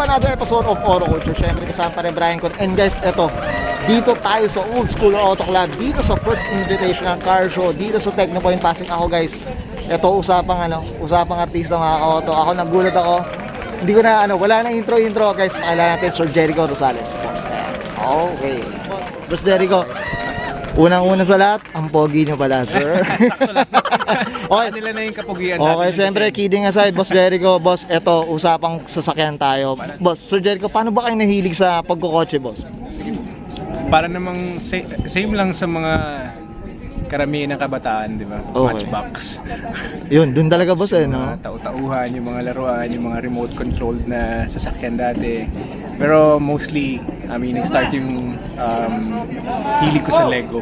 to another episode of Oro Culture. Siyempre kasama pa rin Brian Con. And guys, eto, dito tayo sa Old School Auto Club, dito sa First Invitational Car Show, dito sa Technopoint Pasig. Ako guys, eto usapang artista mga ka-auto. Ako nagulat ako. Hindi ko na wala na intro guys. Pakilala natin Sir Jericho Rosales. Okay. Boss Jericho, unang-una sa lahat, ang pogi nyo pala, sir. Sakto lang. Okay. Nila na yung kapugian Okay, siyempre, kidding aside, Boss Jericho, boss, eto, usapang sasakyan tayo. Boss, Sir Jericho, paano ba kayo nahilig sa pagkukotse, boss? Para namang same lang sa mga karamihan ng kabataan, di ba? Okay. Matchbox. Yun, dun talaga, boss, Yung no? mga tau-tauhan, yung mga laruan, yung mga remote controlled na sasakyan dati. Pero mostly, nag-start yung hilig ko sa Lego.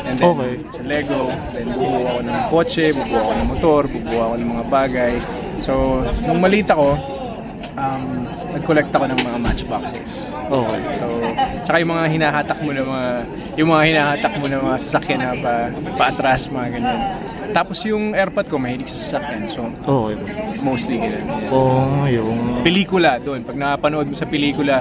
And then, Okay. sa Lego, then bubuo ako ng kotse, bubuo ako ng motor, bubuo ako ng mga bagay. So, nung maliit ako, nag-collect ako ng mga matchboxes. Okay. So, tsaka yung mga hinahatak mo na mga sasakyan na paatras, mga ganyan. Tapos yung airpod ko, mahilig sa sasakyan. So, Okay. mostly ganyan. Oh, yung... Pelikula doon. Pag napanood mo sa pelikula,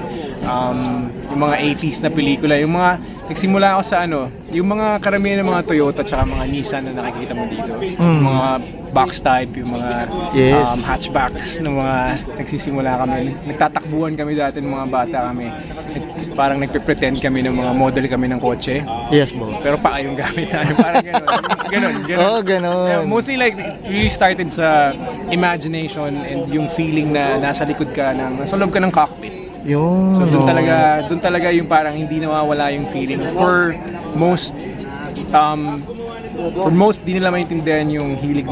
yung mga 80s na pelikula, yung mga nagsimula ako sa yung mga karamihan ng mga Toyota tsaka mga Nissan na nakikita mo dito. Yung mga box type, yung mga Yes. hatchbacks ng mga nagsisimula kami. Nagtatakbuhan kami dati ng mga bata kami. Parang nagpe-pretend kami ng mga model kami ng kotse. Yes, boss. Pero pa yung gamit namin. Parang gano'n. Oh, ganun. Yeah, mostly like, we started sa imagination and yung feeling na nasa likod ka, nasa loob ka ng cockpit. Yung... So doon talaga yung parang hindi nawawala yung feeling. For most di nila maintindihan yung hilig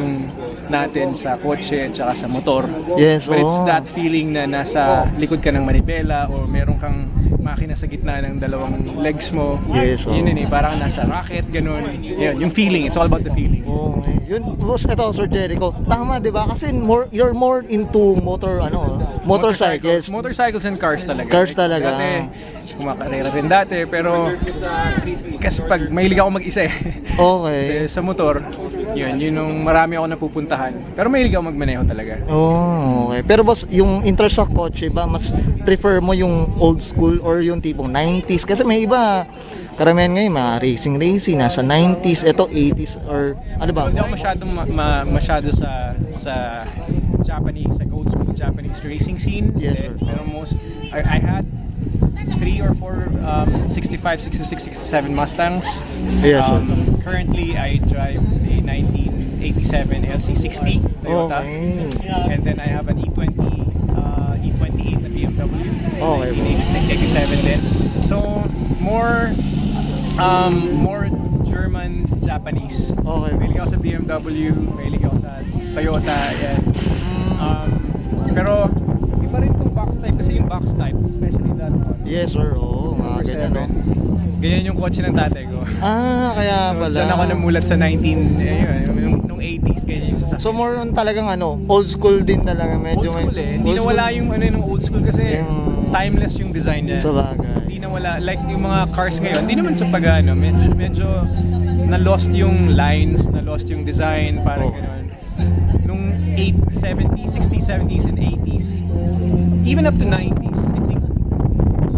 natin sa kotse at saka sa motor. Yes, But it's that feeling na nasa likod ka ng manibela o meron kang makina sa gitna ng dalawang legs mo. Yes, Yun parang nasa rocket, ganun. Yun, yung feeling, it's all about the feeling. Oh, yun, boss, eto, Sir Jericho. Tama, di ba? Kasi you're more into motorcycles. Motorcycles and cars talaga. Cars talaga. Dati, kumakarera rin dati, pero kasi pag mahilig ako mag-isa Okay. Sa motor, yun yung marami ako napupuntahan. Pero mahilig ako magmaneho talaga. Oh, okay. Pero boss, yung interest sa kotse ba, mas prefer mo yung old school or yung tipong 90s? Kasi may iba, karamihan ngayon, mga racing, nasa 90s, eto 80s, or ano ba? Hindi ako masyado sa Japanese, like old school Japanese racing scene. Yes, sir. Pero I had 3 or 4 65, 66, 67 Mustangs. Yes, sir. Currently, I drive a 1987 LC60 Toyota. Okay. And then I have an E28 na BMW. Okay. 1986, 87 din. So, more German, Japanese. Okay. Mahilig ako sa BMW, mahilig ako sa Toyota, yan. Pero, iba rin itong box type kasi yung box type, especially that one. Yes, sir. Oo, mga ganyan, no? Ganyan yung kotse ng tatay ko. Ah, kaya So, pala. dyan ako namulat sa nung 80s, ganyan yung sasakyan. So, more on talagang old school din talaga. Medyo Old school Hindi na wala yung ng old school kasi Yung- timeless yung design niya. Sa bagay. Hindi na wala, like yung mga cars ngayon, hindi naman sa medyo na-lost yung lines, na-lost yung design, parang Oh. gano'n. Nung 70s, 60s, 70s, and 80s, even up to 90s, I think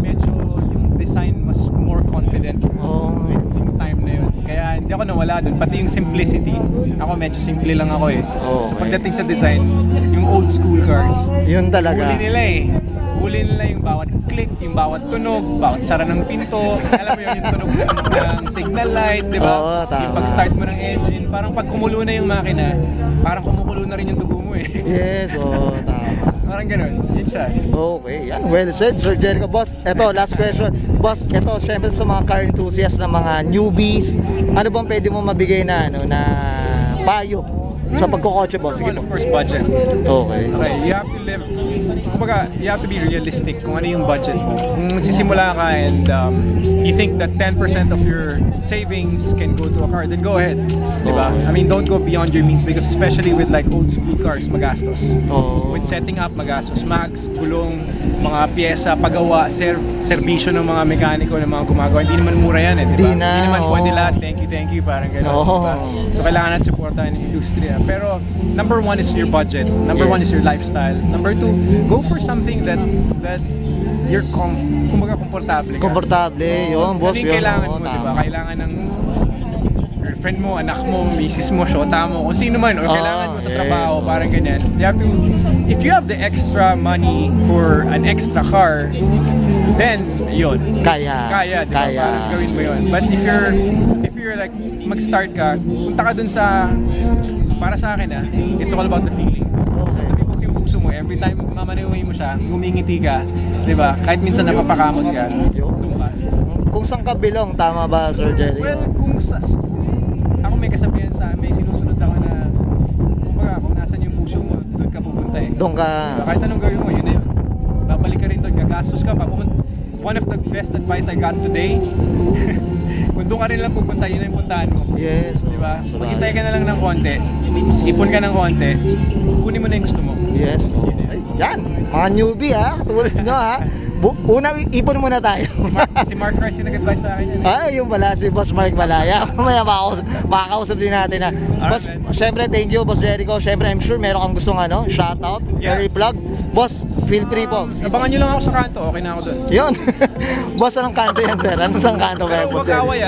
medyo yung design mas more confident Oh, yung time na yun. Kaya hindi ako nawala dun, pati yung simplicity. Ako medyo simple lang ako Oh, So okay. pagdating sa design, yung old school cars, yun talaga. huli nila yung bawat click, yung bawat tunog, bawat sara ng pinto. Alam mo yun, yung tunog ng signal light, di ba? Oo, tama. Yung pag-start mo ng engine, parang pag kumulo na yung makina, parang kumukulo na rin yung dugo mo Yes, tama. Parang ganun, yun siya. Okay, yan. Well said, Sir Jericho. Boss, eto, last question. Boss, eto, syempre sa mga car enthusiasts na mga newbies, ano bang pwede mo mabigay na, na payo sa pagkukotse, boss? Sige po. Of course, budget. Okay. Okay, you have to live, kumbaga, you have to be realistic kung ano yung budget mo. Kung nagsisimula ka and you think that 10% of your savings can go to a car, then go ahead. Diba? I mean, don't go beyond your means because especially with like old school cars, magastos. Oh. With setting up, magastos. Mags, gulong, mga pyesa, pagawa, serbisyo ng mga mekaniko, ng mga gumagawa. Hindi naman mura yan diba? Di na, Hindi naman pwede oo. lahat. Thank you, parang gano'n. Oo. Diba? So, kailangan natin supportahan yung industriya Pero number one is your budget. Number Yes. one is your lifestyle. Number two, go for something that you're kumbaga komportable ka. Komportable, yun, boss. Ano yung Yun, kailangan oo, mo, di ba? tama. Kailangan ng girlfriend mo, anak mo, misis mo, shota mo, kung sino man, o kailangan mo sa yes, trabaho, oo. parang ganyan. You have to, if you have the extra money for an extra car, then, yun. Kaya. Di ba? Parang gawin mo yun. But if you're like, mag-start ka, punta ka dun sa, para sa akin it's all about the feeling. Okay. Tumibok yung puso mo, every time mamaniway mo siya, ngumingiti ka, di ba? Kahit minsan napapakamot ka, doon ka. Kung saan ka belong, tama ba, Sir Jerry? Well, ako may kasabihan may sinusunod ako na, kumbaga, kung nasan yung puso mo, doon ka pupunta eh. Doon ka. Kahit anong gawin mo, yun na yun. Babalik ka rin doon, gagastos ka pa. One of the best advice I got today, kung doon ka rin lang pupunta, yun na yung puntahan mo. Yes. Di ba? so Maghintay ka na lang ng konti, ipon ka ng konti, kunin mo na yung gusto mo. Yes. Ay, yan. Mga newbie tulad nyo Unang ipon muna tayo. Si Mark Rice yung nag-advise sa akin yan. Ay, yung pala, si Boss Mark Malaya. Mamaya makakausap din natin Boss, Alright, man. syempre, thank you, Boss Jericho. Syempre, I'm sure meron kang gustong shoutout, Yeah. plug. Boss, feel free po. Abangan nyo lang ako sa kanto, okay na ako doon. Yun. Boss, anong kanto yan, sir? Anong sang kanto ba yan, Pero Boss huwag away,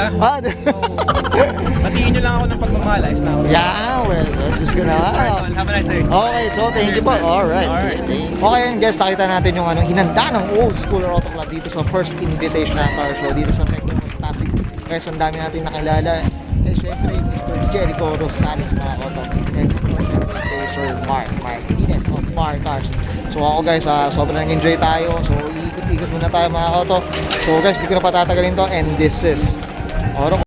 Batiin nyo lang ako ng pagmamahal, ayos na ako. Yeah, well, Diyos ko na. Alright, man. Have a nice day. Okay, so thank you po. Alright. Alright. Okay yun guys, nakita natin yung hinanda ng Old School Auto Club dito sa first Invitational Car Show dito sa Technomart Pasig. Guys, ang dami natin nakilala. Eh, syempre, Mr. Jericho Rosales mga auto. And syempre, Sir Mark Martinez of Mar Cars. So ako guys, sobrang enjoy tayo. So ikot-ikot muna tayo mga auto. So guys, di ko na patatagalin to. And this is Auto